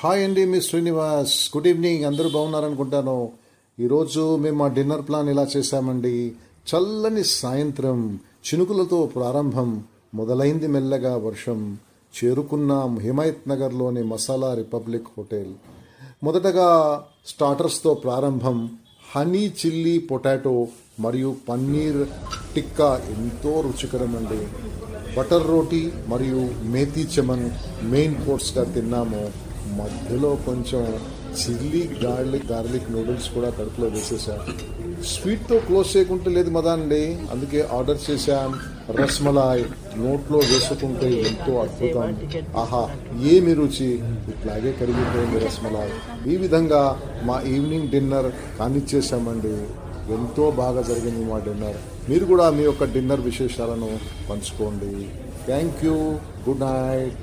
Hi అండి, మీ Srinivas. Good evening. అందరూ బాగున్నారనుకుంటాను. ఈరోజు మేము మా డిన్నర్ ప్లాన్ ఇలా చేశామండి. చల్లని సాయంత్రం, చినుకులతో ప్రారంభం, మొదలైంది మెల్లగా వర్షం. చేరుకున్నాం హిమాయత్ నగర్లోని మసాలా రిపబ్లిక్ హోటల్. మొదటగా స్టార్టర్స్తో ప్రారంభం. హనీ చిల్లీ పొటాటో మరియు పన్నీర్ టిక్కా ఎంతో రుచికరమండి. బటర్ రోటీ మరియు మేథీ చమన్ మెయిన్ కోర్స్గా తిన్నాము. మధ్యలో కొంచెం చిల్లీ గార్లిక్ నూడిల్స్ కూడా కడుపులో వేసేసాం. స్వీట్తో క్లోజ్ చేయకుంటే లేదు మదా అండి, అందుకే ఆర్డర్ చేశాం. రస్మలాయ్ నోట్లో వేసుకుంటే ఎంతో అద్భుతం. ఆహా, ఏమి రుచి! ఇట్లాగే కరిగిపోయింది రస్మలాయ్. ఈ విధంగా మా ఈవినింగ్ డిన్నర్ కానిచ్చేసామండి. ఎంతో బాగా జరిగింది మా డిన్నర్. మీరు కూడా మీ యొక్క డిన్నర్ విశేషాలను పంచుకోండి. Thank you. Good night.